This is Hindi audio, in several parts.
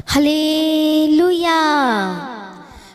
हालेलुया।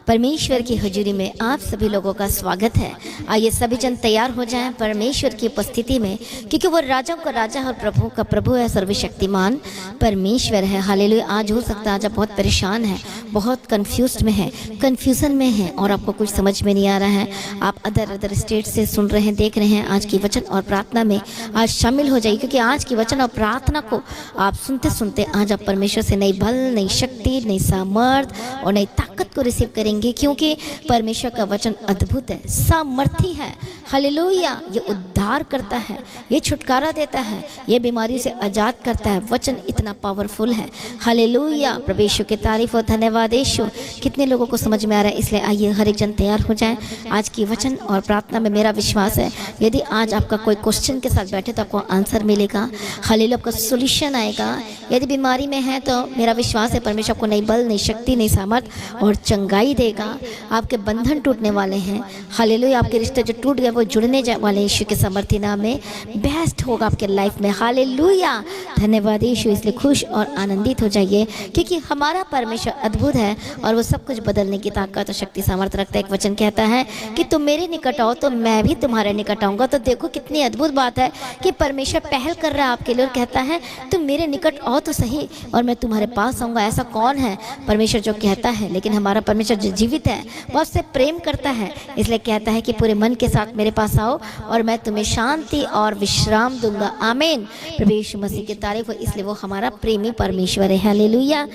परमेश्वर की हजूरी में आप सभी लोगों का स्वागत है। आइए सभी जन तैयार हो जाएं परमेश्वर की उपस्थिति में, क्योंकि वो राजाओं का राजा और प्रभु का प्रभु है, सर्वशक्तिमान परमेश्वर है। हालेलुया। आज हो सकता है आज आप बहुत परेशान हैं, बहुत कंफ्यूज में हैं, कन्फ्यूज़न में हैं और आपको कुछ समझ में नहीं आ रहा है। आप अदर स्टेट से सुन रहे हैं, देख रहे हैं। आज की वचन और प्रार्थना में आज शामिल हो जाइए, क्योंकि आज की वचन और प्रार्थना को आप सुनते सुनते आज आप परमेश्वर से नई बल, नई शक्ति, नई सामर्थ और नई ताकत को रिसीव करेंगे, क्योंकि परमेश्वर का वचन अद्भुत है, सामर्थी है। हालेलुया। ये उद्धार करता है, ये छुटकारा देता है, ये बीमारी से आज़ाद करता है। वचन इतना पावरफुल है। हालेलुया। प्रभु यीशु की तारीफ और धन्यवाद यीशु। कितने लोगों को समझ में आ रहा है, इसलिए आइए हर एक जन तैयार हो जाए। आज की वचन और प्रार्थना में मेरा विश्वास है, यदि आज आपका कोई क्वेश्चन के साथ बैठे तो आपको आंसर मिलेगा। हालेलुया। आपका सोल्यूशन आएगा। यदि बीमारी में है तो मेरा विश्वास है परमेश्वर आपको नई बल, नई शक्ति, नई सामर्थ और चंगाई देगा। आपके बंधन टूटने वाले हैं। हालेलुया। आपके रिश्ते जो टूट गए वो जुड़ने वाले हैं। यीशु के सामर्थी नाम में बेस्ट होगा आपके लाइफ में। हालेलुया। धन्यवाद यीशु। इसलिए खुश और आनंदित हो जाइए, क्योंकि हमारा परमेश्वर अद्भुत है और वो सब कुछ बदलने की ताकत और शक्ति सामर्थ्य रखता है। एक वचन कहता है कि तुम मेरे निकट आओ तो मैं भी तुम्हारे निकट आऊँगा। तो देखो कितनी अद्भुत बात है कि परमेश्वर पहल कर रहा है आपके लिए और कहता है तुम मेरे निकट आओ तो सही और मैं तुम्हारे पास आऊँगा। ऐसा कौन है परमेश्वर जो कहता है? लेकिन हमारा परमेश्वर जो जीवित है वो आपसे प्रेम करता है, इसलिए कहता है कि पूरे मन के साथ मेरे पास आओ और मैं तुम्हें शांति और विश्राम दूंगा। आमीन। प्रभु यीशु मसीह की तारीफ हो, इसलिए वो हमारा प्रेमी परमेश्वर है। हालेलुया।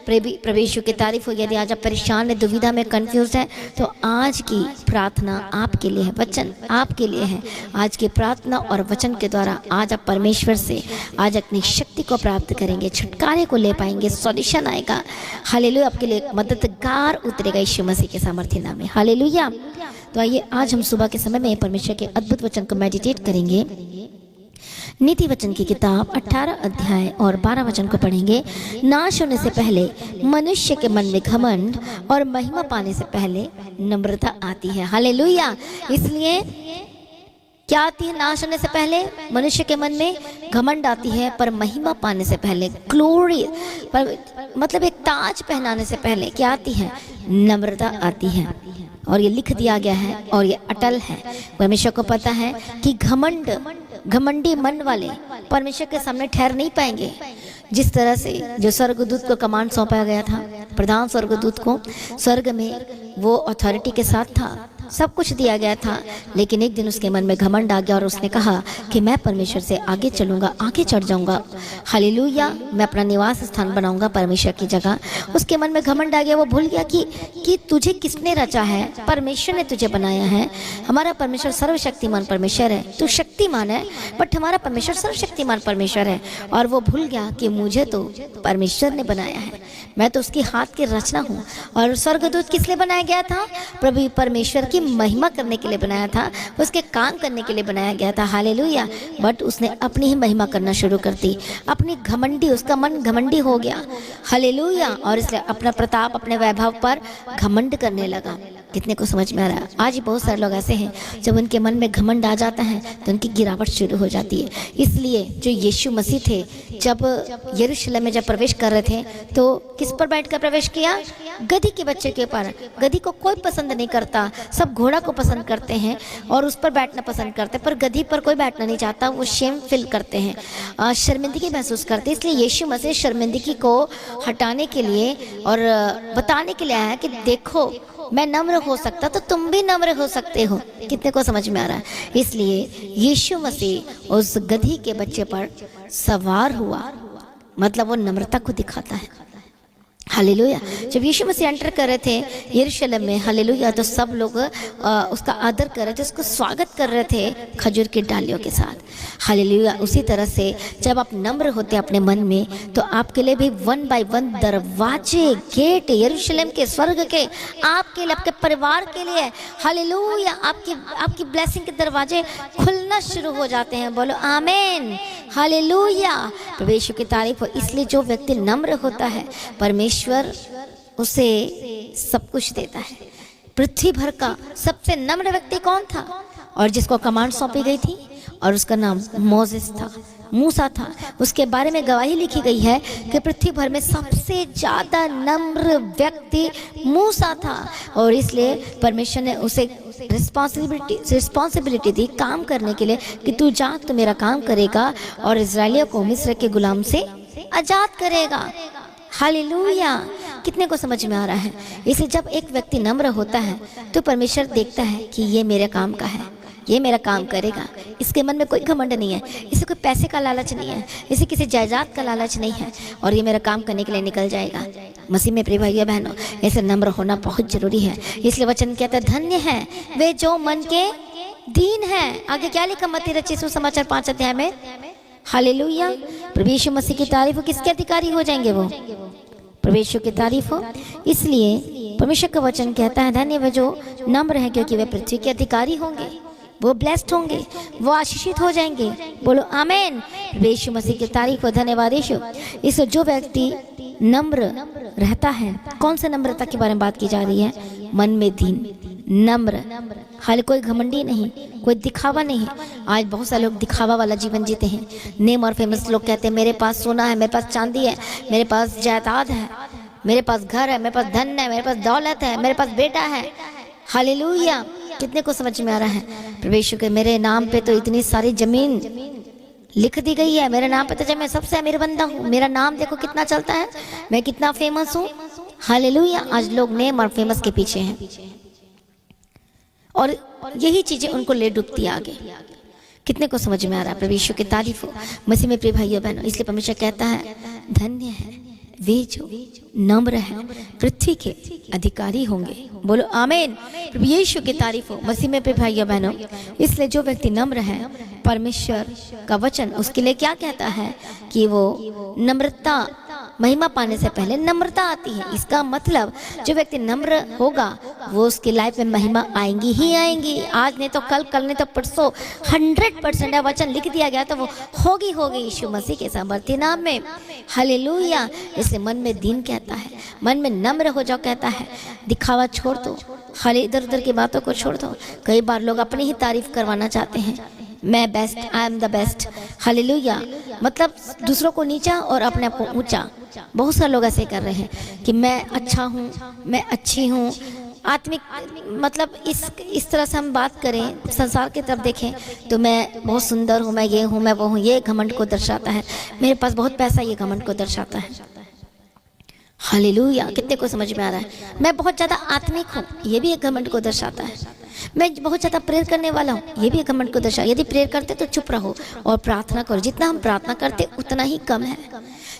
प्रभु यीशु की तारीफ हो। यदि आज आप परेशान है, दुविधा में, कंफ्यूज है, तो आज की प्रार्थना आपके लिए है, वचन आपके लिए है। आज की प्रार्थना और वचन के द्वारा आज आप परमेश्वर से आज अपनी शक्ति को प्राप्त करेंगे, छुटकारे को ले पाएंगे, सॉल्यूशन आएगा। हालेलुया। आपके लिए मददगार उतरेगा यीशु मसीह के सामर्थ्य नाम में। हालेलुया। तो आइए आज हम सुबह के समय में परमेश्वर के अद्भुत वचन को मेडिटेट करेंगे। नीति वचन की किताब 18 अध्याय और 12 वचन को पढ़ेंगे। नाश होने से पहले मनुष्य के मन में घमंड और महिमा पाने से पहले नम्रता आती है। हालेलुया। इसलिए क्या आती है? नाश होने से पहले मनुष्य के मन में घमंड आती है, पर महिमा पाने से पहले, ग्लोरी पर मतलब एक ताज पहनाने से पहले क्या आती है? नम्रता आती है। और ये लिख दिया गया है और ये अटल है। परमेश्वर को पता है कि घमंडी मन वाले परमेश्वर के सामने ठहर नहीं पाएंगे। जिस तरह से जो स्वर्गदूत को कमांड सौंपा गया था, प्रधान स्वर्गदूत को स्वर्ग में वो अथॉरिटी के साथ था, सब कुछ दिया गया था, लेकिन एक दिन उसके मन में घमंड आ गया और उसने कहा कि मैं परमेश्वर से आगे चलूंगा, आगे चढ़ जाऊंगा। हालेलुया। मैं अपना निवास स्थान बनाऊंगा परमेश्वर की जगह। उसके मन में घमंड आ गया। वो भूल गया कि तुझे किसने रचा है? परमेश्वर ने तुझे बनाया है। हमारा परमेश्वर सर्वशक्तिमान परमेश्वर है। तू शक्तिमान है बट हमारा परमेश्वर सर्वशक्तिमान परमेश्वर है। और वो भूल गया कि मुझे तो परमेश्वर ने बनाया है, मैं तो उसके हाथ की रचना हूँ। और स्वर्गदूत किस लिए बनाया गया था? प्रभु परमेश्वर की महिमा करने के लिए बनाया था, उसके काम करने के लिए बनाया गया था। हालेलुया। बट उसने अपनी ही महिमा करना शुरू कर दी, अपनी घमंडी, उसका मन घमंडी हो गया। हालेलुया। और इसलिए अपना प्रताप, अपने वैभव पर घमंड करने लगा। कितने को समझ में आ रहा है? आज ही बहुत सारे लोग ऐसे हैं, जब उनके मन में घमंड आ जाता है तो उनकी गिरावट शुरू हो जाती है। इसलिए जो यीशु मसीह थे, जब यरूशलेम में जब प्रवेश कर रहे थे तो किस पर बैठकर प्रवेश किया? गधी के बच्चे के ऊपर। गधी को कोई पसंद नहीं करता, सब घोड़ा को पसंद करते हैं और उस पर बैठना पसंद करते हैं, पर गधी पर कोई बैठना नहीं चाहता। वो शेम फील करते हैं, शर्मिंदगी महसूस करते हैं। इसलिए यीशु मसीह शर्मिंदगी को हटाने के लिए और बताने के लिए आया कि देखो मैं नम्र हो सकता तो तुम भी नम्र हो सकते हो। कितने को समझ में आ रहा है? इसलिए यीशु मसीह उस गधी के बच्चे पर सवार हुआ, मतलब वो नम्रता को दिखाता है। हालेलुया। जब यीशु मसीह एंटर कर रहे थे यरूशलेम में, हालेलुया, तो सब लोग उसका आदर कर रहे थे, उसको स्वागत कर रहे थे खजूर की डालियों के साथ। हालेलुया। उसी तरह से जब आप नम्र होते अपने मन में, तो आपके लिए भी 1 बाय 1 दरवाजे, गेट यरूशलेम के, स्वर्ग के आपके लिए, आपके परिवार के लिए, हालेलुया, आपकी ब्लेसिंग के दरवाजे खुलना शुरू हो जाते हैं। बोलो आमीन। हालेलुया। प्रभु यीशु की तारीफ हो। इसलिए जो व्यक्ति नम्र होता है, परमेश्वर उसे सब कुछ देता है। पृथ्वी भर का सबसे नम्र व्यक्ति कौन था? और जिसको कमांड सौंपी गई थी, और उसका नाम मोसेस था। मूसा था। उसके बारे में गवाही लिखी गई है कि पृथ्वी भर में सबसे ज़्यादा नम्र व्यक्ति मूसा था, और इसलिए परमेश्वर ने उसे रिस्पॉन्सिबिलिटी दी काम करने के लिए कि तू जा, तू मेरा काम करेगा और इजराइलियों को मिस्र के गुलाम से आज़ाद करेगा। हालेलुया। कितने को समझ में आ रहा है? इसे जब एक व्यक्ति नम्र होता है तो परमेश्वर देखता है कि ये मेरे काम का है, ये मेरा काम करेगा। इसके मन में कोई घमंड नहीं है, इसे कोई पैसे का लालच नहीं है, इसे किसी जायदाद का लालच नहीं है, और ये मेरा काम करने के लिए निकल जाएगा। मसीह में प्रिय भाइयों बहनों, ऐसे नम्र होना बहुत जरूरी है। इसलिए वचन कहता है धन्य है वे जो मन के दीन है। आगे क्या लिखा मत्ती रचित सुसमाचार 5 अध्याय में? हालेलुया। प्रभु यीशु मसीह की तारीफ हो, किसके अधिकारी हो जाएंगे? वो प्रभु यीशु की तारीफ हो। इसलिए परमेश्वर का वचन कहता है धन्य वे जो नम्र है, क्योंकि वे पृथ्वी के अधिकारी होंगे, वो ब्लेस्ड होंगे, वो आशीषित हो जाएंगे। बोलो आमीन। प्रभु यीशु मसीह की तारीफ हो। धन्यवाद यीशु। इस जो व्यक्ति नम्र रहता है, कौन से नम्रता के बारे में बात की जा रही है? मन में दीन, नम्र, हाल कोई घमंडी नहीं, कोई दिखावा नहीं। आज बहुत सारे लोग दिखावा वाला जीवन जीते हैं। नेम और फेमस लोग कहते हैं मेरे पास सोना है, मेरे पास चांदी है, मेरे पास जायदाद है, मेरे पास घर है, मेरे पास धन है, मेरे पास दौलत है, मेरे पास बेटा है। हालेलुया। कितने को समझ में आ रहा है? प्रभु यीशु के मेरे नाम पे तो इतनी सारी जमीन लिख दी गई है, मेरे नाम पे तो जब मैं सबसे अमीर बंदा हूँ, मेरा नाम देखो कितना चलता है, मैं कितना फेमस हूँ। हालेलुया। आज लोग नेम और फेमस के पीछे हैं और यही चीजें उनको ले डूबती आगे। कितने को समझ में आ रहा है? प्रभु यीशु की तारीफ हो। मसीह में प्रिय भाइयों बहनों, इसलिए परमेश्वर कहता है धन्य है वे जो नम्र है, पृथ्वी के अधिकारी होंगे। बोलो आमीन। प्रभु यीशु की तारीफ हो। मसीह में प्रिय भाइयों बहनों, इसलिए जो व्यक्ति नम्र है, परमेश्वर का वचन उसके लिए क्या कहता है कि वो नम्रता, महिमा पाने से पहले नम्रता आती है। इसका मतलब जो व्यक्ति नम्र होगा वो उसकी लाइफ में महिमा आएंगी ही आएंगी। आज नहीं तो कल, कल नहीं तो परसों 100% वचन लिख दिया गया तो वो होगी यीशु मसीह के सामर्थ्य नाम में। हालेलुया। इसे मन में दीन कहता है, मन में नम्र हो जाओ कहता है। दिखावा छोड़ दो, खाली इधर उधर की बातों को छोड़ दो। कई बार लोग अपनी ही तारीफ करवाना चाहते हैं, मैं best, I am the best. Hallelujah. मतलब दूसरों को नीचा और अपने आप को ऊंचा। बहुत सारे लोग ऐसे कर रहे हैं कि मैं अच्छा हूँ, मैं अच्छी हूँ। आत्मिक मतलब इस तरह से हम बात करें, संसार की तरफ देखें तो मैं बहुत सुंदर हूँ, मैं ये हूँ, मैं वो हूँ, ये घमंड को दर्शाता है। मेरे पास बहुत पैसा, ये घमंड को दर्शाता है। हालेलुया। कितने को समझ में आ रहा है? मैं बहुत ज़्यादा आत्मिक हूँ, ये भी एक घमंड को दर्शाता है। मैं बहुत ज़्यादा प्रेयर करने वाला हूँ, ये भी एक घमंड को दर्शाता है। यदि प्रेयर करते तो चुप रहो और प्रार्थना करो। जितना हम प्रार्थना करते उतना ही कम है,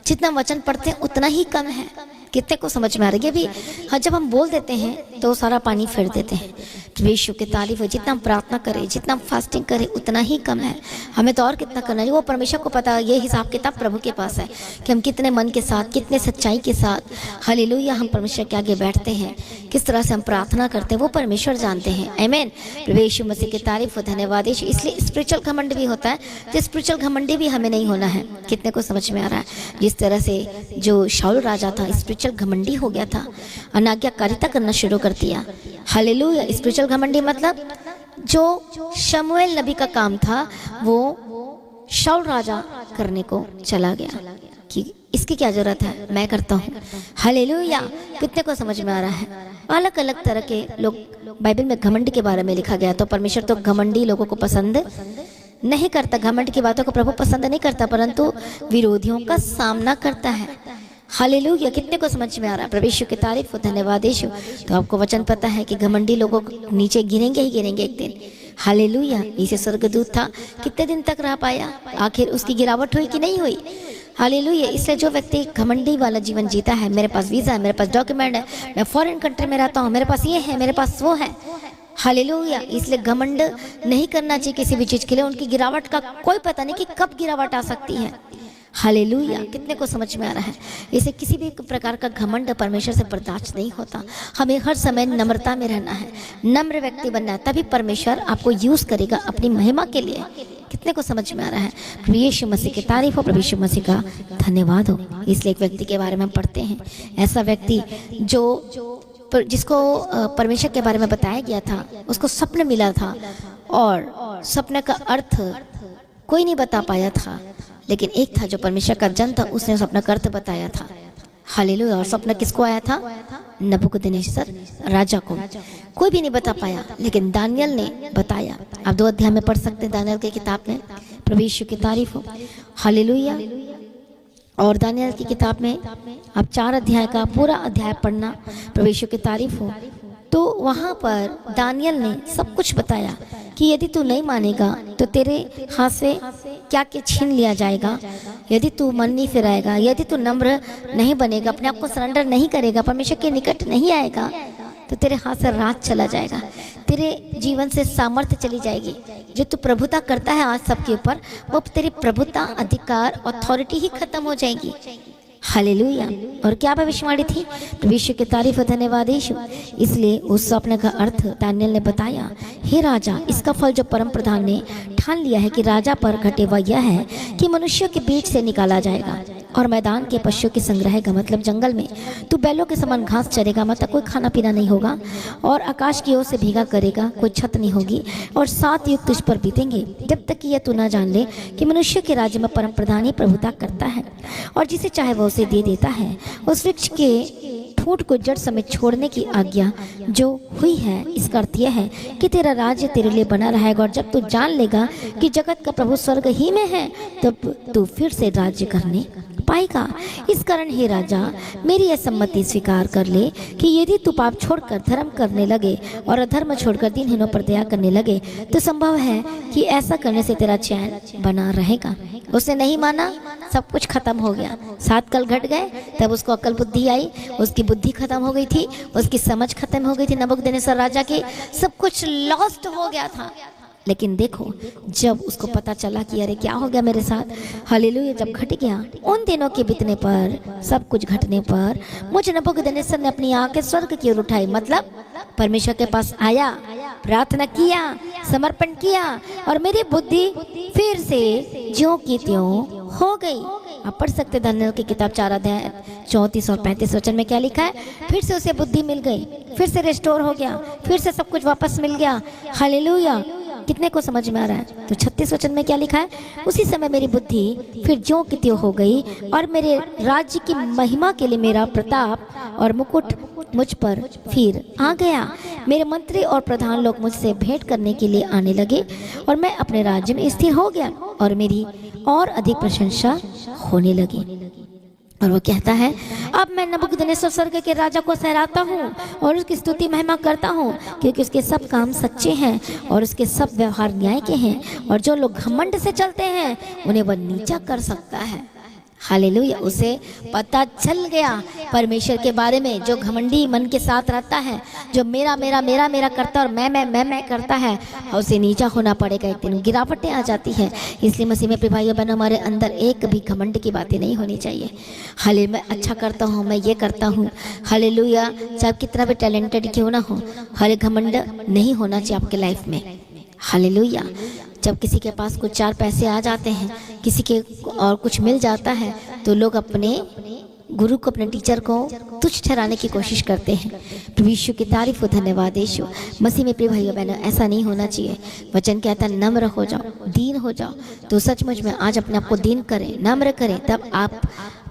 जितना वचन पढ़ते हैं उतना ही कम है। कितने को समझ में आ रही है? भी हाँ, जब हम बोल देते हैं तो सारा पानी फेर देते हैं। यीशु की तारीफ है। जितना हम प्रार्थना करें, जितना हम फास्टिंग करें उतना ही कम है। हमें तो और कितना करना है, वो परमेश्वर को पता है। ये हिसाब किताब प्रभु के पास है कि हम कितने मन के साथ, कितने सच्चाई के साथ हालेलुया हम परमेश्वर के आगे बैठते हैं, किस तरह से हम प्रार्थना करते हैं वो परमेश्वर जानते हैं। आमीन। प्रभु यीशु मसीह की तारीफ हो। धन्यवाद यीशु। इसलिए स्पिरिचुअल घमंड भी होता है, तो स्पिरिचुअल घमंडी भी हमें नहीं होना है। कितने को समझ में आ रहा है? जिस तरह से जो शाऊल राजा था स्पिरिचुअल घमंडी हो गया था, अनाज्ञाकारिता करना शुरू कर दिया। हालेलुया। स्पिरिचुअल घमंडी मतलब जो शमूएल नबी का काम था वो शाऊल राजा करने को चला गया कि इसकी क्या जरूरत है, मैं करता हूँ। हालेलुया। कितने को समझ में आ रहा है? अलग अलग तरह के लोग, बाइबल में घमंड के बारे में लिखा गया। तो परमेश्वर तो घमंडी लोगों को पसंद नहीं करता, घमंड की बातों को प्रभु पसंद नहीं करता, परंतु विरोधियों का सामना करता है। हालेलुया। कितने को समझ में आ रहा है? प्रभु यीशु की तारीफ हो। धन्यवाद यीशु। तो आपको वचन पता है कि घमंडी लोगों को नीचे गिरेंगे ही गिरेंगे एक दिन। हालेलुया। इसे स्वर्गदूत था, कितने दिन तक रह पाया? आखिर उसकी गिरावट हुई कि नहीं हुई? हालेलुया। इसलिए जो व्यक्ति घमंडी वाला जीवन जीता है, मेरे पास वीजा है, मेरे पास डॉक्यूमेंट है, मैं फॉरेन कंट्री में रहता हूँ, मेरे पास ये है, मेरे पास वो है। हालेलुया। इसलिए घमंड नहीं करना चाहिए किसी भी चीज के लिए। उनकी गिरावट का कोई पता नहीं कि कब गिरावट आ सकती है। हालेलुया। कितने को समझ में आ रहा है? इसे किसी भी प्रकार का घमंड परमेश्वर से बर्दाश्त नहीं होता। हमें हर समय नम्रता में रहना है, नम्र व्यक्ति बनना है, तभी परमेश्वर आपको यूज करेगा अपनी महिमा के लिए। कितने को समझ में आ रहा है? प्रभु यीशु मसीह की तारीफ हो। प्रभु यीशु मसीह का धन्यवाद हो। इसलिए एक व्यक्ति के बारे में पढ़ते हैं, ऐसा व्यक्ति जिसको परमेश्वर के बारे में बताया गया था, उसको स्वप्न मिला था और स्वप्न का अर्थ कोई नहीं बता पाया था, लेकिन एक था जो परमेश्वर का जन था, उसने उस अपना कर्त बताया था। हालेलुया। और सपना किसको आया था? नबूकदनेस्सर राजा को। कोई भी नहीं बता पाया, लेकिन दानियल ने बताया। आप 2 अध्याय में पढ़ सकते हैं दानियल की किताब में। प्रभु यीशु की तारीफ हो। हालेलुया। और दानियल की किताब में आप 4 अध्याय का पूरा अध्याय पढ़ना, प्रभु यीशु की तारीफ हो। तो वहाँ पर दानियल ने सब कुछ बताया कि यदि तू नहीं मानेगा तो तेरे हाथ से क्या क्या छीन लिया जाएगा, यदि तू मन नहीं फिराएगा, यदि तू नम्र नहीं बनेगा, अपने आप को सरेंडर नहीं करेगा, परमेश्वर के निकट नहीं आएगा, तो तेरे हाथ से राज चला जाएगा, तेरे जीवन से सामर्थ्य चली जाएगी। जो तू प्रभुता करता है आज सबके ऊपर, वो तेरी प्रभुता, अधिकार, अथॉरिटी ही खत्म हो जाएगी। हालेलुया। और क्या भविष्यवाणी थी? विश्व की तारीफ धन्यवाद यीशु। इसलिए उस स्वप्न का अर्थ दानियल ने बताया। हे राजा, इसका फल जो परम प्रधान ने ठान लिया है कि राजा पर घटे वह यह है कि मनुष्यों के बीच से निकाला जाएगा और मैदान के पशुओं के संग्रह का मतलब जंगल में तू बैलों के समान घास चरेगा, मतलब कोई खाना पीना नहीं होगा, और आकाश की ओर से भीगा करेगा, कोई छत नहीं होगी, और 7 युग तुझ पर बीतेंगे जब तक कि यह तू ना जान ले कि मनुष्य के राज्य में परम प्रधान ही प्रभुता करता है और जिसे चाहे वह उसे दे देता है। उस वृक्ष के ठूंठ को जड़ समेत छोड़ने की आज्ञा जो हुई है, इसका अर्थ यह है कि तेरा राज्य तेरे लिए बना रहेगा, और जब तू जान लेगा कि जगत का प्रभु स्वर्ग ही में है, तब तू फिर से राज्य करने पाएगा। इस कारण हे राजा, मेरी यह सम्मति स्वीकार कर ले कि यदि तू पाप छोड़कर धर्म करने लगे और अधर्म छोड़कर दीनहीनों पर दया करने लगे, तो संभव है कि ऐसा करने से तेरा चैन बना रहेगा। उसने नहीं माना, सब कुछ खत्म हो गया। 7 कल घट गए, तब उसको अकल बुद्धि आई, उसकी बुद्धि खत्म हो गई थी, उसकी समझ खत्म हो गई थी। नबूकदनेस्सर राजा की सब कुछ लॉस्ट हो गया था। लेकिन देखो, जब उसको पता चला कि अरे क्या हो गया मेरे साथ, हालेलुया, जब घट गया, उन दिनों के बीतने पर, सब कुछ घटने पर, मुझे नबूकदनेस्सर ने अपनी आंखें स्वर्ग की ओर उठाई, मतलब परमेश्वर के पास आया, प्रार्थना किया, समर्पण किया, और मेरी बुद्धि फिर से ज्यों की त्यों हो गई। आप पढ़ सकते दानियल की किताब 4 अध्याय 34 और 35 वचन में क्या लिखा है? फिर से उसे बुद्धि मिल गई, फिर से रिस्टोर हो गया, फिर से सब कुछ वापस मिल गया। हालेलुया। कितने को समझ में आ रहा है? तो 36 वचन में क्या लिखा है? उसी समय मेरी बुद्धि फिर ज्यों की त्यों हो गई, और मेरे राज्य की महिमा के लिए मेरा प्रताप और मुकुट मुझ पर फिर आ गया। मेरे मंत्री और प्रधान लोग मुझसे भेंट करने के लिए आने लगे, और मैं अपने राज्य में स्थिर हो गया, और मेरी और अधिक प्रशंसा होने लगी। और वो कहता है, अब मैं नबूकदनेस्सर स्वर्ग के राजा को सहराता हूँ और उसकी स्तुति महिमा करता हूँ, क्योंकि उसके सब काम सच्चे हैं और उसके सब व्यवहार न्याय के हैं, और जो लोग घमंड से चलते हैं उन्हें वह नीचा कर सकता है। हालेलुया। उसे पता चल गया परमेश्वर के बारे में। जो घमंडी मन के साथ रहता है, जो मेरा मेरा मेरा मेरा करता और मैं करता है, उसे नीचा होना पड़ेगा। एक दिन गिरावटें आ जाती है। इसलिए मसीह में प्रिय भाइयों बहनों, हमारे अंदर एक भी घमंड की बातें नहीं होनी चाहिए। हाले मैं अच्छा करता हूँ, मैं ये करता हूँ, हालेलुया, चाहे कितना भी टैलेंटेड क्यों ना हो, हरे घमंड नहीं होना चाहिए आपके लाइफ में। हालेलुया। जब किसी के पास कुछ 4 पैसे आ जाते हैं, किसी के और कुछ मिल जाता है, तो लोग अपने गुरु को, अपने टीचर को तुच्छ ठहराने की कोशिश करते हैं। प्रभु यीशु की तारीफ हो, धन्यवाद यीशु। मसीह में प्रिय भाइयों बहनों, ऐसा नहीं होना चाहिए। वचन कहता है नम्र हो जाओ, दीन हो जाओ। तो सचमुच में आज अपने आप को दीन करें, नम्र करें, तब आप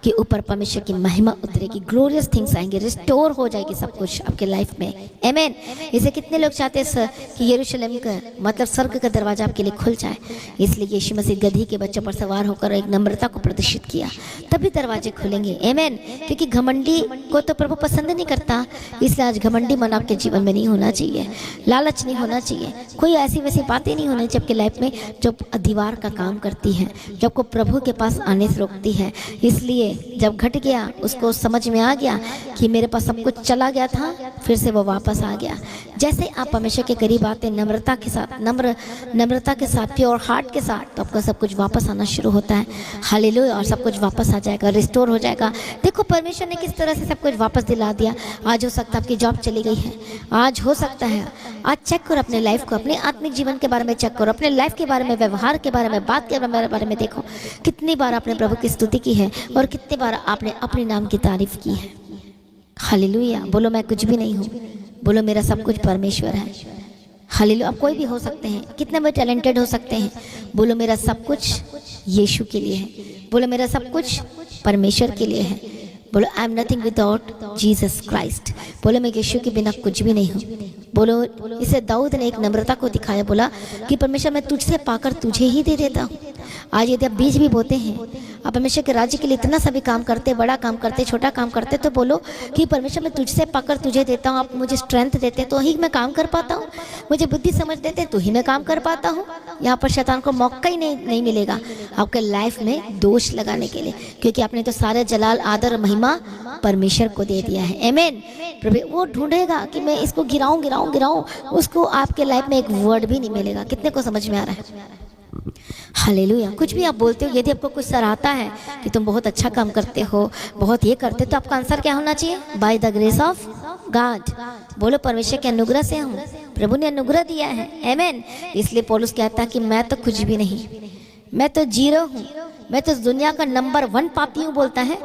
के ऊपर परमेश्वर की महिमा उतरेगी, ग्लोरियस थिंग्स आएंगे, रिस्टोर हो जाएगी सब कुछ आपके लाइफ में। आमेन। इसे कितने लोग चाहते हैं कि यरूशलेम का मतलब स्वर्ग का दरवाजा आपके लिए खुल जाए। इसलिए यीशु मसीह गधी के बच्चों पर सवार होकर एक नम्रता को प्रदर्शित किया, तभी दरवाजे खुलेंगे। आमेन। क्योंकि घमंडी को तो प्रभु पसंद नहीं करता। इसलिए आज घमंडी मन आपके जीवन में नहीं होना चाहिए, लालच नहीं होना चाहिए, कोई ऐसी वैसी बातें नहीं होनी चाहिए आपके लाइफ में जो दीवार का काम करती है, जो आपको प्रभु के पास आने से रोकती है। इसलिए जब घट गया, उसको समझ में आ गया कि मेरे पास सब कुछ चला गया था, फिर से वो वापस आ गया। जैसे आप परमेश्वर के करीब आते नम्रता के साथ, नम्रता के साथ, प्योर हार्ट के साथ, तो आपका सब कुछ वापस आना शुरू होता है। हालेलुया। और सब कुछ वापस आ जाएगा, रिस्टोर हो जाएगा। देखो परमेश्वर ने किस तरह से सब कुछ वापस दिला दिया। आज हो सकता है आपकी जॉब चली गई है, आज हो सकता है, आज चेक करो अपने लाइफ को, अपने आत्मिक जीवन के बारे में चेक करो, अपने लाइफ के बारे में, व्यवहार के बारे में, बात के बारे में देखो, कितनी बार आपने प्रभु की स्तुति की है और कितनी बार आपने अपने नाम की तारीफ की है। हालेलुया। बोलो मैं कुछ भी नहीं हूँ, बोलो मेरा सब कुछ परमेश्वर है। हालेलुया। आप कोई भी हो सकते हैं, कितने भी टैलेंटेड हो सकते हैं। बोलो मेरा सब कुछ यीशु के लिए है। बोलो मेरा सब कुछ परमेश्वर के लिए है। बोलो I am nothing without Jesus Christ. बोलो मैं यीशु के बिना कुछ भी नहीं हूँ। बोलो इसे दाऊद ने एक नम्रता को दिखाया, बोला कि परमेश्वर मैं तुझसे पाकर तुझे ही दे देता हूँ। आज यदि आप बीज भी बोते हैं, आप परमेश्वर के राज्य के लिए इतना सभी काम करते, बड़ा काम करते, छोटा काम करते, तो बोलो कि परमेश्वर मैं तुझसे पाकर तुझे देता हूँ। आप मुझे स्ट्रेंथ देते तो ही मैं काम कर पाता हूँ, मुझे बुद्धि समझ देते तो ही मैं काम कर पाता हूँ। यहाँ पर शैतान को मौका ही नहीं मिलेगा आपके लाइफ में दोष लगाने के लिए, क्योंकि आपने तो सारे जलाल आदर महिमा परमेश्वर को दे दिया है। आमीन। प्रभु वो ढूंढेगा कि मैं इसको गिराऊं, उसको आपके लाइफ में एक वर्ड भी नहीं मिलेगा। कितने को समझ में आ रहा है? हालेलुया। कुछ भी आप बोलते हो, यदि आपको कुछ सराहता है कि तुम बहुत अच्छा काम करते हो, बहुत ये करते हो, तो आपका आंसर क्या होना चाहिए? By the grace of God. बोलो परमेश्वर के अनुग्रह से हूँ, प्रभु ने अनुग्रह दिया है। आमीन। इसलिए पौलुस कहता है कि मैं तो कुछ भी नहीं, मैं तो जीरो हूँ, मैं तो दुनिया का नंबर 1 पापी हूँ। बोलता है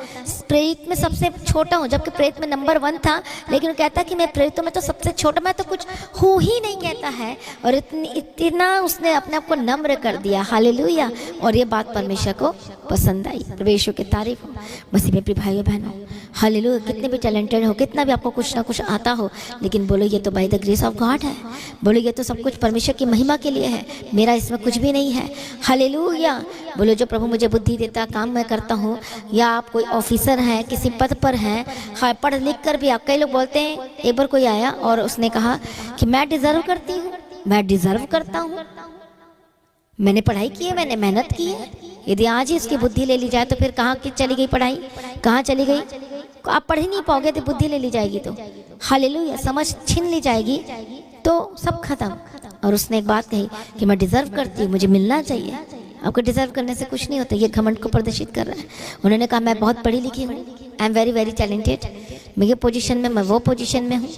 प्रेरित में सबसे छोटा हूँ, जबकि प्रेरित में नंबर 1 था, लेकिन वो कहता है कि मैं प्रेरितों में तो सबसे छोटा, मैं तो कुछ हूँ ही नहीं कहता है। और इतना उसने अपने आप को नम्र कर दिया। हालेलुया। और ये बात परमेश्वर को पसंद आई। परमेश्वर की तारीफ हो। मसीह में प्रिय भाइयों बहनों, हालेलुया। कितने भी टैलेंटेड हो, कितना भी आपको कुछ ना कुछ आता हो, लेकिन बोलो ये तो by the grace of God है। बोलो ये तो सब कुछ परमेश्वर की महिमा के लिए है, मेरा इसमें कुछ भी नहीं है। हालेलुया। बोलो जो प्रभु मुझे बुद्धि देता, काम मैं करता हूँ, या आप कोई ऑफिसर हैं, किसी पद पर हैं, हाँ, पढ़ लिख कर भी आप, कई लोग बोलते हैं, एक बार कोई आया और उसने कहा कि मैं डिजर्व करती हूँ, मैं डिजर्व करता हूँ, मैंने पढ़ाई की है, मैंने मेहनत की है। यदि आज ही उसकी बुद्धि ले ली जाए तो फिर कहाँ की चली गई पढ़ाई, कहाँ चली गई? आप पढ़ ही नहीं पाओगे तो बुद्धि ले ली जाएगी तो हालेलुया, समझ छीन ली जाएगी तो सब खत्म। और उसने एक बात कही कि मैं डिजर्व करती हूँ, मुझे मिलना चाहिए। आपको डिजर्व करने से कुछ नहीं होता, ये घमंड को प्रदर्शित कर रहा है। उन्होंने कहा मैं बहुत पढ़ी लिखी हूँ, I am very very talented, मैं ये पोजीशन में, मैं वो पोजीशन में हूँ।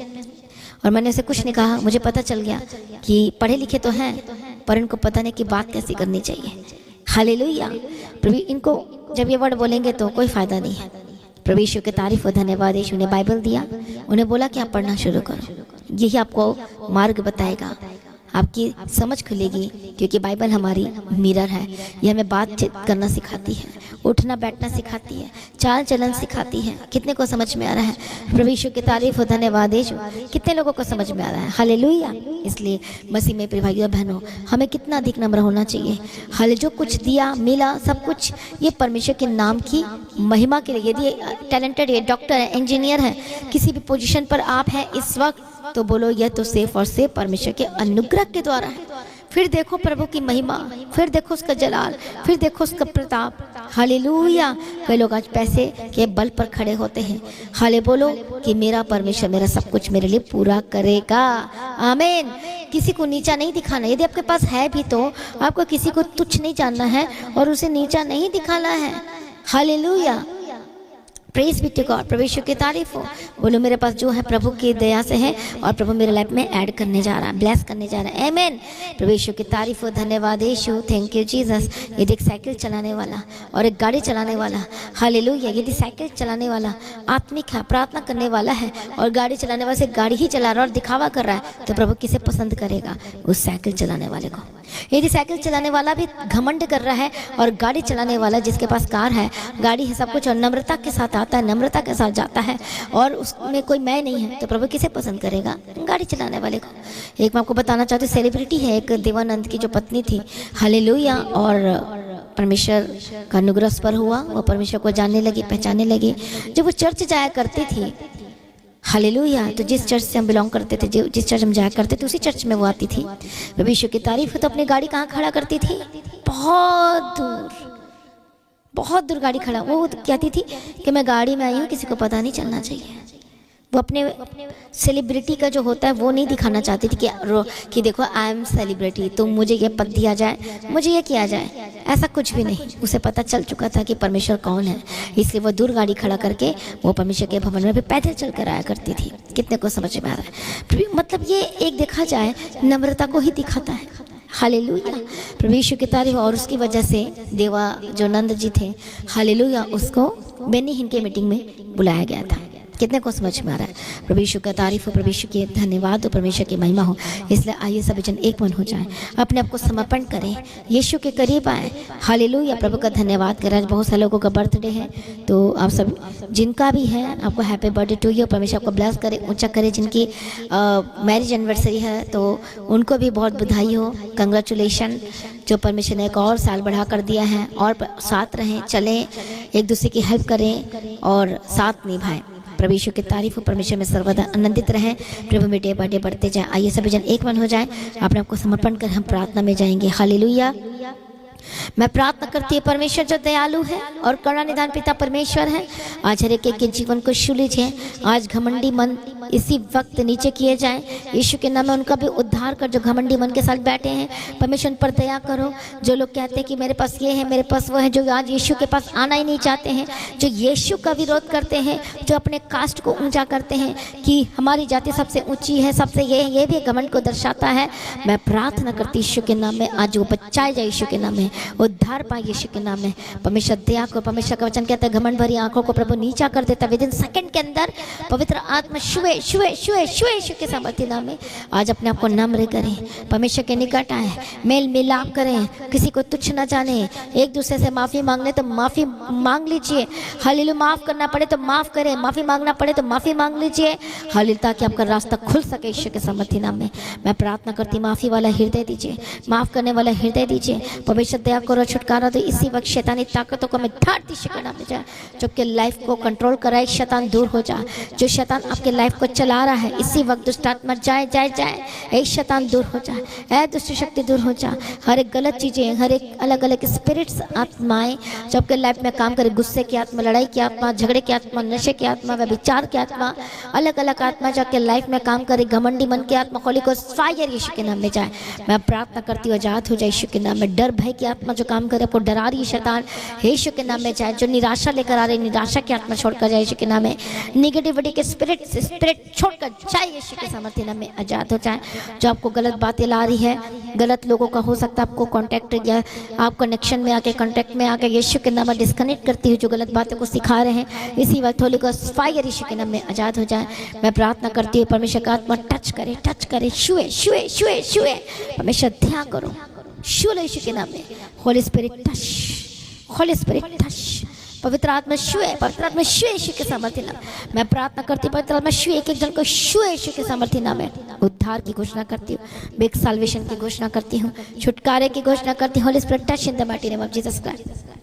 और मैंने उसे कुछ नहीं कहा, मुझे पता चल गया कि पढ़े लिखे तो हैं, पर इनको पता नहीं कि बात कैसी करनी चाहिए। हालेलुया। प्रभु इनको जब ये वर्ड बोलेंगे तो कोई फायदा नहीं है। प्रभु यीशु की तारीफ और धन्यवाद। यीशु ने बाइबल दिया, उन्हें बोला कि आप पढ़ना शुरू करो, यही आपको मार्ग बताएगा, आपकी समझ खुलेगी, क्योंकि बाइबल हमारी मिरर है। ये हमें बातचीत करना सिखाती है, उठना बैठना सिखाती है, चाल चलन सिखाती है। कितने को समझ में आ रहा है? प्रभु यीशु की तारीफ और धन्यवाद। कितने लोगों को समझ में आ रहा है? हालेलुया। इसलिए मसीह में प्रिय भाइयों बहनों, हमें कितना अधिक नम्र होना चाहिए। हाले जो कुछ दिया मिला सब कुछ ये परमेश्वर के नाम की महिमा के लिए। यदि टैलेंटेड है, डॉक्टर है, इंजीनियर है, किसी भी पोजीशन पर आप हैं इस वक्त, तो बोलो यह तो सिर्फ और सिर्फ परमेश्वर के अनुग्रह के द्वारा है। फिर देखो प्रभु की महिमा, फिर देखो उसका जलाल, फिर देखो उसका प्रताप। हालेलुया। कई लोग आज पैसे के बल पर खड़े होते हैं। हाले बोलो कि मेरा परमेश्वर मेरा सब कुछ मेरे लिए पूरा करेगा। आमीन। किसी को नीचा नहीं दिखाना। यदि आपके पास है भी तो आपको किसी को तुच्छ नहीं जानना है और उसे नीचा नहीं दिखाना है। Hallelujah. Praise be to God. प्रभु यीशु की तारीफ हो। बोलो मेरे पास जो है प्रभु की दया से है, और प्रभु मेरे लाइफ में ऐड करने जा रहा है, ब्लेस करने जा रहा है। आमीन। प्रभु यीशु की तारीफ हो। धन्यवाद यीशु, थैंक यू जीसस। यदि एक साइकिल चलाने वाला और एक गाड़ी चलाने वाला, हालेलुया, यदि साइकिल चलाने वाला आत्मिक है, प्रार्थना करने वाला है, और गाड़ी चलाने वाला से गाड़ी ही चला रहा है और दिखावा कर रहा है, तो प्रभु किसे पसंद करेगा? उस साइकिल चलाने वाले को। यदि साइकिल चलाने वाला भी घमंड कर रहा है और गाड़ी चलाने वाला जिसके पास कार है, गाड़ी है, सब कुछ, और नम्रता के साथ आता है, नम्रता के साथ जाता है, और उसमें कोई मैं नहीं है, तो प्रभु किसे पसंद करेगा? गाड़ी चलाने वाले को। एक मैं आपको बताना चाहती हूँ, सेलिब्रिटी है एक, देवानंद की जो पत्नी थी, हालेलुया, और परमेश्वर का अनुग्रह उस पर हुआ, वो परमेश्वर को जानने लगी, पहचानने लगी। जब वो चर्च जाया करती थी, हालेलुया, तो जिस चर्च से हम बिलोंग करते थे, जिस चर्च हम जाया करते थे, उसी चर्च में वो आती थी। प्रभु यीशु की तारीफ। तो अपनी गाड़ी कहाँ खड़ा करती थी? बहुत दूर गाड़ी खड़ा। वो कहती थी कि मैं गाड़ी में आई हूँ, किसी को पता नहीं चलना चाहिए। वो अपने सेलिब्रिटी का जो होता है वो नहीं दिखाना चाहती थी कि देखो आई एम सेलिब्रिटी, तो मुझे ये पद दिया जाए, मुझे ये किया जाए, ऐसा कुछ भी नहीं। उसे पता चल चुका था कि परमेश्वर कौन है, इसलिए वो दूर गाड़ी खड़ा करके वो परमेश्वर के भवन में भी पैदल चल कर आया करती थी। कितने को समझ में आ रहा है? मतलब ये एक देखा जाए नम्रता को ही दिखाता है। हालेलुया। प्रभु यीशु की तारीफ। और उसकी वजह से देवा जो नंद जी थे, हालेलुया, उसको बेनी हिन के मीटिंग में बुलाया गया था। कितने को समझ में आ रहा है? प्रभु यीशु का तारीफ हो, प्रभु यीशु की धन्यवाद हो, परमेश्वर की महिमा हो। इसलिए आइए सभी जन एक मन हो जाएं, अपने आप को समर्पण करें, यीशु के करीब आए। हालेलुया, प्रभु का धन्यवाद करें। आज बहुत सारे लोगों का बर्थडे है, तो आप सब जिनका भी है आपको हैप्पी बर्थडे टू यू। परमेश्वर आपको ब्लेस करे, ऊंचा करे। जिनकी मैरिज एनिवर्सरी है तो उनको भी बहुत बधाई हो, कंग्रेचुलेशन। जो परमेश्वर ने एक और साल बढ़ा कर दिया है, और साथ रहें, चलें, एक दूसरे की हेल्प करें और साथ निभाएं। प्रभु यीशु की तारीफ हो, परमेश्वर में सर्वदा आनंदित रहें। प्रभु में डे बाय डे बढ़ते जाएं। आइए सभी जन एक मन हो जाएं, अपने आपको समर्पण कर हम प्रार्थना में जाएंगे। हालेलुया। मैं प्रार्थना करती हूँ परमेश्वर जो दयालु है और करुणा निधान पिता परमेश्वर है, आज हर एक के जीवन को छू लीजिए। आज घमंडी मन इसी वक्त नीचे किए जाएं, यीशु के नाम में उनका भी उद्धार कर। जो घमंडी मन के साथ बैठे हैं, परमेश्वर पर दया करो। जो लोग कहते हैं कि मेरे पास ये है, मेरे पास वो है, जो आज यीशु के पास आना ही नहीं चाहते हैं, जो यीशु का विरोध करते हैं, जो अपने कास्ट को ऊंचा करते हैं कि हमारी जाति सबसे ऊंची है, सबसे ये भी घमंड को दर्शाता है। मैं प्रार्थना करती यीशु के नाम में, आज वो बचाए जाए यीशु के नाम में, उद्धार पाए यीशु के नाम में। परमेश्वर दया को, परमेश्वर का वचन कहता है घमंड भरी आंखों को प्रभु नीचा कर देता। विद इन सेकंड के अंदर पवित्र आत्मा छुए छुए छुए छुए यीशु के सामर्थ्य नाम में। आज अपने आप को नम्र करें, परमेश्वर के निकट आए, मेल मिलाप करें, किसी को तुच्छ न जाने। एक दूसरे से माफ़ी मांगने तो माफ़ी मांग लीजिए। हालेलुया। माफ़ करना पड़े तो माफ़ करें, माफ़ी मांगना पड़े तो माफ़ी मांग लीजिए। हालेलुया, ताकि आपका रास्ता खुल सके यीशु के सामर्थ्य नाम में। मैं प्रार्थना करती, माफ़ी वाला हृदय दीजिए, माफ़ करने वाला हृदय दीजिए। परमेश्वर दया करो, छुटकारा दो इसी वक्त शैतानी ताकतों को मैं ढांढती यीशु के नाम में जाए। जो आपके लाइफ को कंट्रोल कराए, शैतान दूर हो जाए। जो शैतान आपके लाइफ को चला रहा है, इसी वक्त दुष्ट आत्मा जाए जाए जाए, एक शैतान दूर हो जाए, ऐ दुष्ट शक्ति दूर हो जाए। हर एक गलत चीज़ें, हर एक अलग अलग स्पिरिट्स आत्माएं जो आपके लाइफ में काम करे, गुस्से की आत्मा, लड़ाई की आत्मा, झगड़े की आत्मा, नशे की आत्मा, व्यभिचार की आत्मा, अलग अलग आत्मा जो आपके लाइफ में काम करे, घमंडी मन की आत्मा, होली को फायर यीशु के नाम में जाए। मैं प्रार्थना करती हूँ आजाद हो जाए यीशु के नाम में। डर भय की आत्मा जो काम करे, आपको डरा रही है शैतान, यीशु के नाम में जाए। जो निराशा लेकर आ रही, निराशा की आत्मा छोड़कर जाए यीशु के नाम में। निगेटिविटी के स्पिरिट छोड़कर जाए यीशु के सामर्थ्य नाम में, आजाद हो जाए। जो आपको गलत बातें ला रही है, गलत लोगों का हो सकता है आपको कांटेक्ट या आप कनेक्शन में आके, कांटेक्ट में आके यीशु के नाम में डिस्कनेक्ट करती हुई जो गलत बातें को सिखा रहे हैं, इसी वक्त होली को फायर यीशु के नाम में आजाद हो जाए। मैं प्रार्थना करती हूँ परमेश्वर का आत्मा टच करे, छुए छुए छुए छुए। परमेश्वर ध्यान करो, छू लो यीशु के नाम में। Holi Spirit touch, Holi Spirit touch. पवित्र आत्मा छुए, पवित्र आत्मा छुए यीशु के सामर्थ्य नाम। मैं प्रार्थना करती हूँ पवित्र आत्मा छुए, एक एक जन को छुए यीशु के सामर्थ्य नाम में। उद्धार की घोषणा करती हूँ, बिग साल्वेशन की घोषणा करती हूँ, छुटकारे की घोषणा करती हूँ। Holy Spirit touch in the mighty name of Jesus Christ.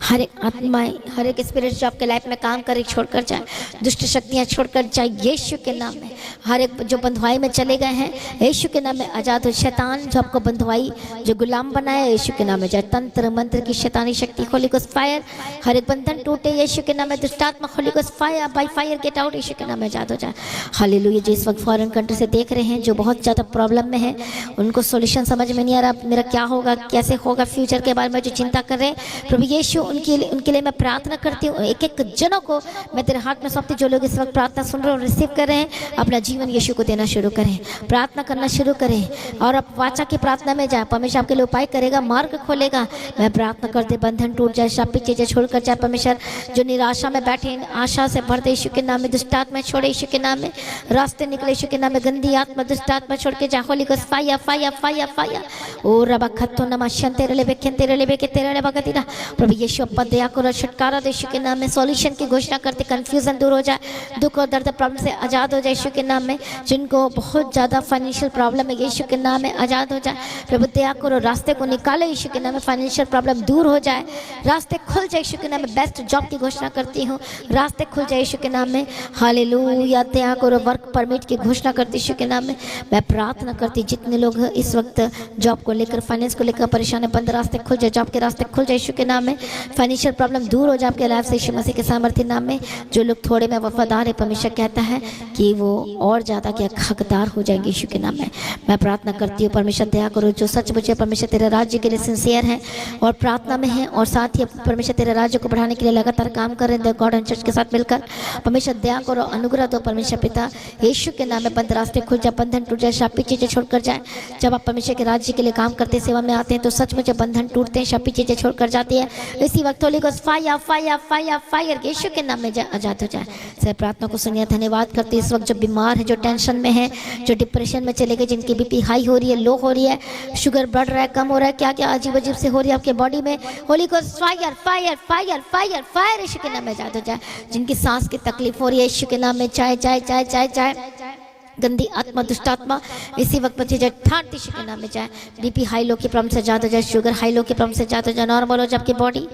हर एक आत्माएं, हर एक स्पिरिट जो आपके लाइफ में काम करे, छोड़कर जाए, दुष्ट शक्तियां छोड़कर जाए यीशु के नाम में। हर एक जो बंधुआई में चले गए हैं, यीशु के नाम में आजाद हो। शैतान जो आपको बंधुआई, जो गुलाम बनाया, यीशु के नाम में जाए। तंत्र मंत्र की शैतानी शक्ति, होली गोस्ट फायर। हर एक बंधन टूटे यीशु के नाम में। दुष्टात्मा, Holy Ghost fire, by fire get out यीशु के नाम में आजाद हो जाए। हालेलुया। जो इस वक्त फॉरेन कंट्री से देख रहे हैं, जो बहुत ज़्यादा प्रॉब्लम में है, उनको सोल्यूशन समझ में नहीं आ रहा, मेरा क्या होगा, कैसे होगा, फ्यूचर के बारे में जो चिंता कर रहे हैं, प्रभु यीशु उनके लिए मैं प्रार्थना करती हूँ। एक एक जनों को मैं तेरे हाथ में सौंपती। जो लोग इस वक्त प्रार्थना सुन रहे हैं और रिसीव कर रहे हैं, अपना जीवन यीशु को देना शुरू करें, प्रार्थना करना शुरू करें और अब वाचा की प्रार्थना में जाए। परमेश्वर आपके लिए उपाय करेगा, मार्ग खोलेगा। मैं प्रार्थना करते बंधन टूट जाए, शापित चीजें छोड़कर जाए। परमेश्वर जो निराशा में बैठे, आशा से भरते, यीशु के नाम में दुष्ट आत्मा छोड़े, यीशु के नाम में रास्ते निकले, यीशु के नाम में गंदी आत्मा, दुष्ट आत्मा छोड़ के जाए। Holy Ghost fire fire fire fire. ओ रबा खत्तो नमा शंतेरे लेबे खेंतेरे लेबे के तेरे लेबा गतिरा। प्रभु यीशु अपा दया करो, छुटकारा दे यीशु के नाम में। सॉल्यूशन की घोषणा करते, कंफ्यूजन दूर हो जाए, दुख और दर्द प्रॉब्लम से आजाद हो जाए यीशु के नाम में। जिनको बहुत ज़्यादा फाइनेंशियल प्रॉब्लम है, यीशु के नाम में आजाद हो जाए। प्रभु दया करो, रास्ते को निकालो यीशु के नाम में। फाइनेंशियल प्रॉब्लम दूर हो जाए, रास्ते खुल जाए यीशु के नाम में। बेस्ट जॉब की घोषणा करती हूँ, रास्ते खुल जाए यीशु के नाम में। हालेलुया। दया करो, वर्क परमिट की घोषणा करती यीशु के नाम में। मैं प्रार्थना करती, जितने लोग इस वक्त जॉब को लेकर, फाइनेंस को लेकर परेशान है, बंद रास्ते खुल जाए, जॉब के रास्ते खुल जाए यीशु के नाम में। फाइनेंशियल प्रॉब्लम दूर हो जाए आपके लाइफ से यीशु मसीह के सामर्थ्य नाम में। जो लोग थोड़े में वफादार है, परमेश्वर कहता है कि वो और ज़्यादा क्या हकदार हो जाएंगे यीशु के नाम में। मैं प्रार्थना करती हूँ, परमेश्वर दया करो, जो सच मुझे परमेश्वर तेरे राज्य के लिए सिंसियर हैं और प्रार्थना में हैं और साथ ही परमेश्वर तेरे राज्य को बढ़ाने के लिए लगातार काम कर रहे हैं, गॉड एंड चर्च के साथ मिलकर, परमेश्वर दया करो, अनुग्रह दो परमेश्वर पिता यीशु के नाम में। बंद रास्ते खुल जाए, बंधन टूट जाए, शापित चीज़ें छोड़कर जाए। जब आप परमेश्वर के राज्य के लिए काम करते, सेवा में आते हैं, तो सच में जब बंधन टूटते हैं, शापित चीज़ें छोड़कर जाती है। इसी इसी वक्त Holy Ghost fire fire fire fire यीशु के नाम में आजाद हो जाए। सर प्रार्थना को सुनिए, धन्यवाद करते इस वक्त जो बीमार है, जो टेंशन में है, जो डिप्रेशन में चले गए, जिनकी बीपी हाई हो रही है, लो हो रही है, शुगर बढ़ रहा है, कम हो रहा है, क्या क्या अजीब अजीब से हो रही है आपके बॉडी में, Holy Ghost fire fire fire fire fire यीशु के नाम में आजाद हो जाए। जिनकी सांस की तकलीफ हो रही है यीशु के नाम में चाहे चाहे चाहे चाहे चाहे गंदी आत्मा दुष्ट आत्मा इसी वक्त बची जाए, ठाट यीशु के नाम में जाए। बीपी हाई लो की प्रॉब्लम से आजाद हो जाए, शुगर हाई लो की प्रॉब्लम से आजाद हो जाए, नॉर्मल हो जाए आपकी बॉडी,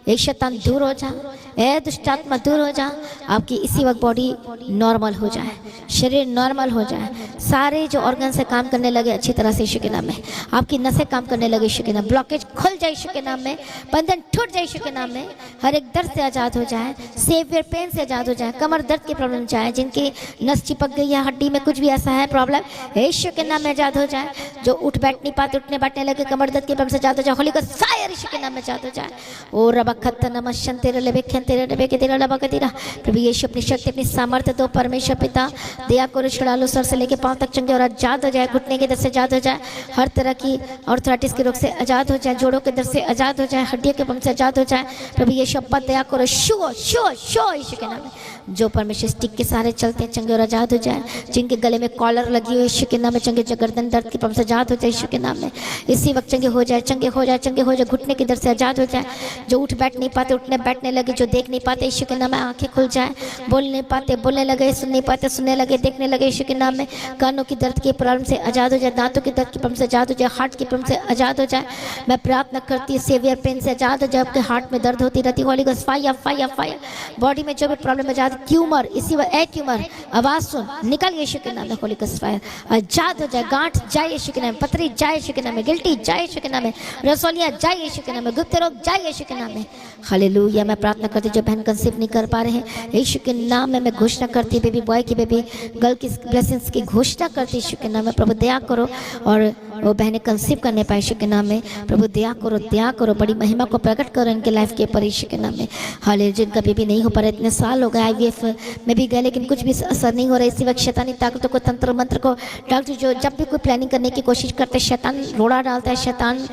एक शैतान दूर हो जाए, ए दुष्ट आत्मा दूर हो जाए, आपकी इसी वक्त बॉडी नॉर्मल हो जाए, शरीर नॉर्मल हो जाए, सारे जो ऑर्गन से काम करने लगे अच्छी तरह से यीशु के नाम में, आपकी नसें काम करने लगे यीशु के नाम, ब्लॉकेज खुल जाए यीशु के नाम में, बंधन टूट जाए यीशु के नाम में, हर एक दर्द से आजाद हो जाए, सेवियर पेन से आजाद हो जाए, कमर दर्द की प्रॉब्लम जाए, जिनकी नस चिपक गई है, हड्डी में कुछ भी ऐसा है प्रॉब्लम, यीशु के नाम में आजाद हो जाए। जो उठ बैठ नहीं पाते, उठने बैठने लगे, कमर दर्द की प्रॉब्लम से आजाद हो जाए, होली गोस्ट फायर यीशु के नाम में आजाद हो जाए। ओ रबा खत्ता नमशन तेरे लेबे खन तेरे लेबे के तेरा लबा के तेरा, प्रभु यीशु अपनी शक्ति अपनी सामर्थ्य दो परमेश्वर पिता, दया करो छुड़ा लो, सर से लेके पांव तक चंगे और आजाद हो जाए, घुटने के दर्द से आजाद हो जाए, हर तरह की आर्थराइटिस के रोग से आजाद हो जाए, जोड़ों के दर्द से आजाद हो जाए, हड्डियों के प्रॉब्लम से आजाद हो जाए। प्रभु यीशु अप्पा दया करो, शो शो शो यीशु के नाम में। जो परमेश्वर स्टिक के सहारे चलते हैं चंगे और आजाद हो जाए, जिनके गले में कॉलर लगी हुई यीशु के नाम में चंगे, जो गर्दन दर्द की प्रॉब्लम से आजाद हो जाए यीशु के नाम में, इसी वक्त चंगे हो जाए, चंगे हो जाए, चंगे हो जाए, घुटने के दर्द से आजाद हो जाए, जो उठ बैठ नहीं पाते उठने बैठने लगे, जो देख नहीं पाते यीशु के नाम में आंखें खुल जाए, बोल नहीं पाते बोलने लगे, सुन नहीं पाते सुनने लगे, देखने लगे यीशु के नाम में, कानों की दर्द की प्रॉब्लम से आजाद हो जाए, दांतों की दर्द की प्रॉब्लम से आजाद हो जाए, हार्ट की प्रॉब्लम से आजाद हो जाए। मैं प्रार्थना करती हूँ सेवियर पेन से आजाद हो जाए, आपके हार्ट में दर्द होती रहती, Holi Ghost fire fire fire, body में जो भी प्रॉब्लम आजाद, ट्यूमर इसी ए ट्यूमर आवाज सुन निकल यीशु के नाम में, होली गोस्ट फायर आजाद हो जाए, गांठ जाए यीशु के नाम में, पथरी जाए यीशु के नाम में, गिल्टी जाए यीशु के नाम में, रसोलिया जाए यीशु के नाम में, गुप्त रोग जाए यीशु के नाम में। हालेलुया। मैं प्रार्थना करती जो बहन कंसीव नहीं कर पा रहे हैं यीशु के नाम में मैं घोषणा करती, बेबी बॉय की बेबी गर्ल की ब्लेसिंग्स की घोषणा करती यीशु के नाम में। प्रभु दया करो और वो बहनें कंसीव करने पाए यीशु के नाम में। प्रभु दया करो, बड़ी महिमा को प्रकट करो इनके लाइफ के ऊपर यीशु के नाम में। हालेलुया। जिनका बेबी नहीं हो पा रहा, इतने साल हो गए IVF में भी गए लेकिन कुछ भी असर नहीं हो रहा, इसी वक्त शैतानी ताकतों को तंत्र मंत्र को डॉक्टर जो जब भी कोई प्लानिंग करने की कोशिश करते हैं शैतान रोड़ा डालता है, शैतान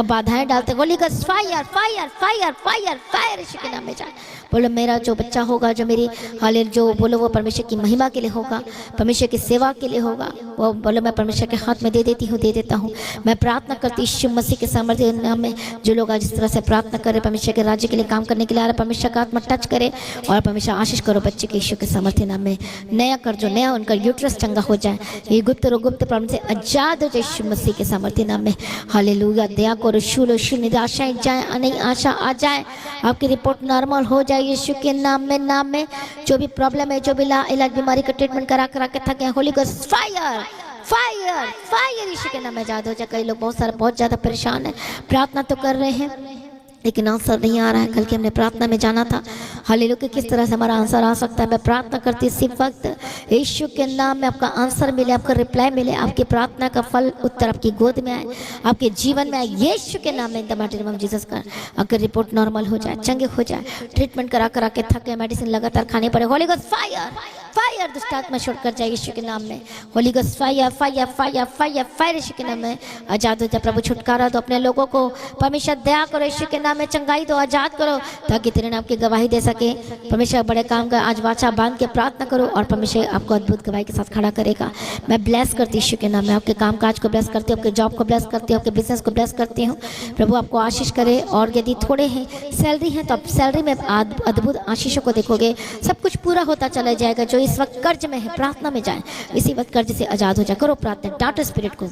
बाधाएं डालते हैं। Holy Ghost fire fire fire fire fire यीशु के नाम में जाए। बोलो मेरा जो बच्चा होगा, जो मेरी हालेलुया जो बोलो वो परमेश्वर की महिमा के लिए होगा, परमेश्वर की सेवा के लिए होगा, वो बोलो मैं परमेश्वर के हाथ में दे देती हूँ, दे देता हूँ। मैं प्रार्थना करती यीशु मसीह के सामर्थ्य नाम में जो लोग आज इस तरह से प्रार्थना करे, परमेश्वर के राज्य के लिए काम करने के लिए आ रहा, परमेश्वर का आत्मा टच करे और परमेश्वर आशीष करो बच्चे के यीशु के सामर्थ्य नाम में। नया कर जो नया उनका यूट्रस चंगा हो जाए, ये गुप्त रोग गुप्त प्रॉब्लम से आजाद हो जाए यीशु मसीह के सामर्थ्य नाम में। हालेलुया। दया करो, शूलो निराशाएं जाए, नई आशा आ जाए, आपकी रिपोर्ट नॉर्मल हो जाए यीशु के नाम में। जो भी प्रॉब्लम है, जो भी इलाज बीमारी का ट्रीटमेंट करा के थके हैं, Holy Ghost fire fire fire यीशु के नाम में आजाद हो जाए। कई लोग बहुत ज़्यादा परेशान है, प्रार्थना तो कर रहे हैं लेकिन आंसर नहीं आ रहा है। कल के हमने प्रार्थना में जाना था, हालेलुया किस तरह से हमारा आंसर आ सकता है। मैं प्रार्थना करती इसी वक्त यीशु के नाम में आपका आंसर मिले, आपका रिप्लाई मिले, आपकी प्रार्थना का फल उत्तर आपकी गोद में आए, आपके जीवन में आए यीशु के नाम में। The mighty name of Jesus का अगर रिपोर्ट नॉर्मल हो जाए, चंगे हो जाए, ट्रीटमेंट करा के थके, मेडिसिन लगातार खाने पड़े, होली गोस्ट फायर फायर दुष्ट आत्मा छोड़ कर जाए यीशु के नाम में। Holy Ghost fire fire fire fire fire यीशु के नाम में आजाद हो जाए। प्रभु छुटकारा दो अपने लोगों को, परमेश्वर दया करो यीशु के नाम में, चंगाई दो, आजाद करो ताकि तेरे नाम की गवाही दे सके। परमेश्वर बड़े काम का आज वाचा बांध के प्रार्थना करो और परमेश्वर आपको अद्भुत गवाही के साथ खड़ा करेगा। मैं ब्लेस करती यीशु के नाम में, आपके काम काज को ब्लेस करती हूँ, आपके जॉब को ब्लेस करती हूँ, आपके बिजनेस को ब्लेस करती हूँ। प्रभु आपको आशीष करे और यदि थोड़े हैं सैलरी है तो आप सैलरी में अद्भुत आशीषों को देखोगे, सब कुछ पूरा होता चला जाएगा। जो इस वक्त कर्ज में है प्रार्थना में जाए, इसी वक्त कर्ज से आजाद हो जाए। करो प्रार्थना, डांटो स्पिरिट को,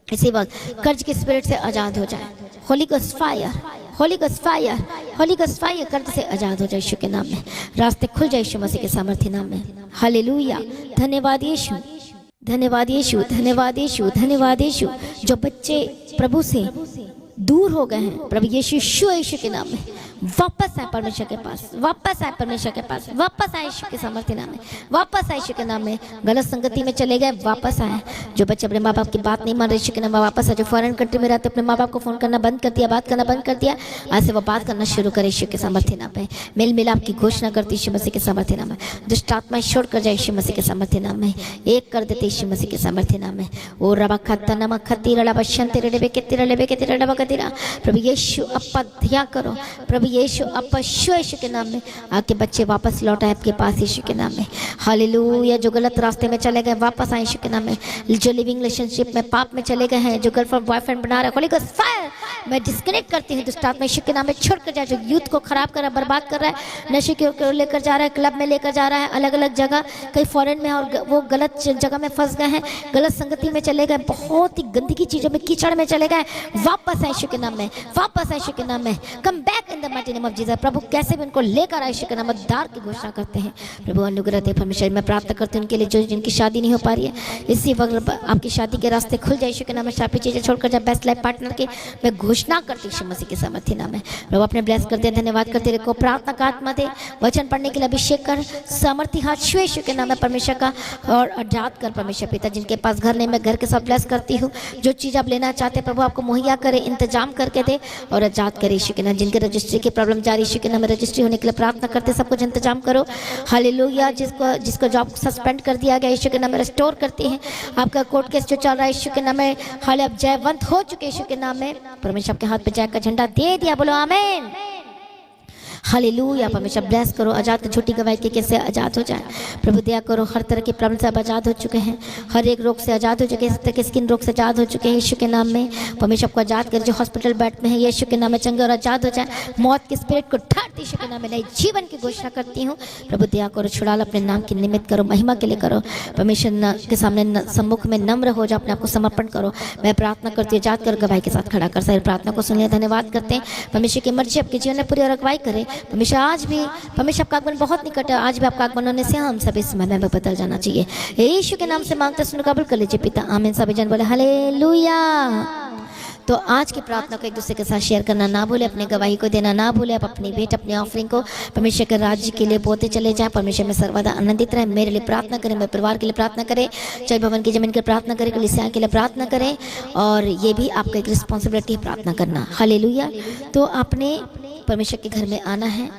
इसी वक्त कर्ज के स्पिरिट से आजाद हो जाए। Holy Ghost fire Holi Ghost fire Holi Ghost fire कर्ज से आजाद हो जाए यीशु के नाम में। रास्ते खुल जाए यीशु मसीह के सामर्थ्य नाम में। हालेलुया। धन्यवाद यीशु, धन्यवाद यीशु, धन्यवाद यीशु, धन्यवाद यीशु। जो बच्चे प्रभु से दूर हो गए हैं प्रभु यीशु के नाम में, वापस आए परमेश्वर के पास, वापस आए परमेश्वर के पास, वापस आए यीशु के सामर्थ्य नाम में, वापस आए यीशु के नाम में। गलत संगति में चले गए, वापस आए। जो बच्चे अपने माँ बाप की बात नहीं मान रहे, यीशु के नाम में वापस आए। जो फॉरेन कंट्री में रहते अपने माँ बाप को फोन करना बंद कर दिया, बात करना बंद कर दिया, आज से वो बात करना शुरू करे यीशु के सामर्थ्य नाम में। मेल मिलाप की घोषणा करती यीशु मसीह के सामर्थ्य नाम में। दुष्ट आत्माएं छोड़ कर जाए यीशु मसीह के सामर्थ्य नाम में, एक कर देते यीशु मसीह के सामर्थ्य नाम में। ओ रबा खत्ता नमक खत्ती रड़ा बशंते रड़े के रड़ा कतीरा। प्रभु यीशु अपध्या करो, प्रभु यीशु अपशु यीशु के नाम में। आके बच्चे वापस लौट आए आपके पास यीशु के नाम में। हालेलुया। जो गलत रास्ते में चले गए वापस आए यीशु के नाम में। जो लिविंग रिलेशनशिप में पाप में चले गए हैं, जो गर्लफ्रेंड बॉयफ्रेंड बना रहा है, होली गोस्ट फायर मैं डिस्कनेक्ट करती हूँ दुष्ट आत्मा यीशु के नाम में। छोड़ कर जाए जो यूथ को खराब कर रहा है, बर्बाद कर रहा है, नशे की ओर लेकर जा रहा है, क्लब में लेकर जा रहा है, अलग अलग जगह कहीं फॉरेन में और वो गलत जगह में फंस गए हैं, गलत संगति में चले गए, बहुत ही गंदगी चीजों में कीचड़ में चले गए, वापस आए यीशु के नाम में, वापस आए यीशु के नाम में। Come back in the mighty name of Jesus. प्रभु कैसे भी उनको लेकर आए यीशु के नाम में, उद्धार की घोषणा करते हैं। प्रभु अनुग्रह दे परमेश्वर। मैं प्रार्थना करती हूँ उनके लिए जो जिनकी शादी नहीं हो पा रही है, इसी वक्त आपकी शादी के रास्ते खुल जाए यीशु के नाम में। शापी चीजें छोड़कर जाए बेस्ट लाइफ पार्टनर की मैं घोषणा करती हूँ यीशु मसीह के सामर्थ्य नाम में। प्रभु अपने ब्लेस करते हैं, धन्यवाद करते रहो। प्रार्थना का आत्मा दे, वचन पढ़ने के लिए अभिषेक कर, सामर्थ्य हाथ छुए यीशु के नाम में परमेश्वर का, और आजाद कर परमेश्वर पिता। जिनके पास घर नहीं, मैं घर के साथ ब्लेस करती हूँ। जो चीज़ आप लेना चाहते हैं प्रभु आपको मुहैया करे, इंतजाम करके दे और आजाद करे यीशु के नाम। जिनके रजिस्ट्री की प्रॉब्लम जा रही यीशु के नाम में, रजिस्ट्री होने के लिए प्रार्थना करते, सब कुछ इंतजाम करो। हालेलुया। जिसको जॉब सस्पेंड कर दिया गया यीशु के नाम में रिस्टोर करते हैं। आपका कोर्ट केस जो चल रहा है यीशु के नाम में, हाले अब जयवंत हो चुके यीशु के नाम में। परमेश्वर आपके हाथ पे जय का झंडा दे दिया, बोलो आमीन। हालेलुया। परमेश्वर ब्लेस करो, आजाद कर, झूठी गवाही के कैसे आजाद हो जाए प्रभु दया करो। हर तरह के प्रॉब्लम से अब आजाद हो चुके हैं, हर एक रोग से आजाद हो चुके हैं, इस तरह के स्किन रोग से आजाद हो चुके हैं यीशु के नाम में। परमेश्वर को आजाद कर, जो हॉस्पिटल बेड में है यीशु के नाम में चंगे और आजाद हो जाए। मौत के स्पिरिट को ठाट यीशु के नाम में, नई जीवन की घोषणा करती हूँ। प्रभु दया करो, छुड़ा लो, अपने नाम की निमित्त करो, महिमा के लिए करो। परमेश्वर के सामने सम्मुख में नम्र हो जाओ, अपने आपको समर्पण करो। मैं प्रार्थना करती हूँ, आजाद कर, गवाही के साथ खड़ा कर। सारी प्रार्थना को सुनिए, धन्यवाद करते हैं। परमेश्वर की मर्जी आपके जीवन में पूरी और अगुवाई करे। परमेश्वर आज परमेश्वर आपका आगमन बहुत निकट है, आज भी आपका आगमन होने से हम सभी समय में बदल जाना चाहिए। यीशु के नाम से मांगते सुन कबूल कर लीजिए पिता, आमीन। सभी जन बोले हालेलुया। तो आज की प्रार्थना को एक दूसरे के साथ शेयर करना ना भूले, अपनी गवाही को देना ना भूले। आप अपनी भेंट, अपनी ऑफरिंग को परमेश्वर के राज्य के लिए बोते चले जाएं। परमेश्वर में सर्वदा आनंदित रहे। मेरे लिए प्रार्थना करें, मेरे परिवार के लिए प्रार्थना करें, चल भवन की जमीन के लिए प्रार्थना करें, कलीसिया के लिए प्रार्थना करें। और ये भी आपका एक रिस्पॉन्सिबिलिटी है प्रार्थना करना। हालेलुया। तो आपने परमेश्वर के घर में आना है।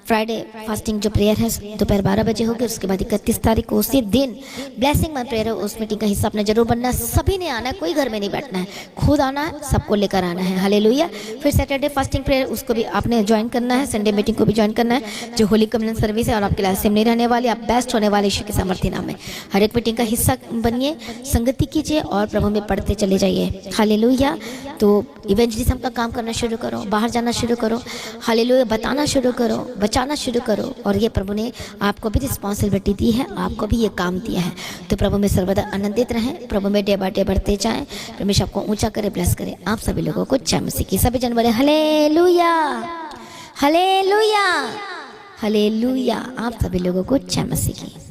फ्राइडे फास्टिंग जो प्रेयर है दोपहर 12 बजे होगी। उसके बाद 31 तारीख को उसी दिन ब्लेसिंग मंथ प्रेयर है, उस मीटिंग का हिस्सा अपने जरूर बनना है। सभी ने आना है, कोई घर में नहीं बैठना है, खुद आना है, सबको लेकर आना है। हालेलुया। फिर सैटरडे फास्टिंग प्रेयर, उसको भी आपने ज्वाइन करना है। संडे मीटिंग को भी ज्वाइन करना है, जो होली कम्युनियन सर्विस है और आपके लिए असेंबली रहने वाली, आप बेस्ट होने वाले यीशु के सामर्थ्य नाम में। हर एक मीटिंग का हिस्सा बनिए, संगति कीजिए और प्रभु में पढ़ते चले जाइए। हालेलुया। तो इवेंजलिज्म का काम करना शुरू करो, बाहर जाना शुरू करो। हालेलुया। बताना शुरू करो, बचाना शुरू करो। और ये प्रभु ने आपको भी रिस्पॉन्सिबिलिटी दी है, आपको भी ये काम दिया है। तो प्रभु में सर्वदा आनंदित रहें, प्रभु में डे बाय डे बढ़ते जाएं। परमेश्वर आपको ऊंचा करे, ब्लेस करे। आप सभी लोगों को जय मसीह की। सभी जन बोले हालेलुया, हालेलुया, हालेलुया। आप सभी लोगों को जय मसीह की।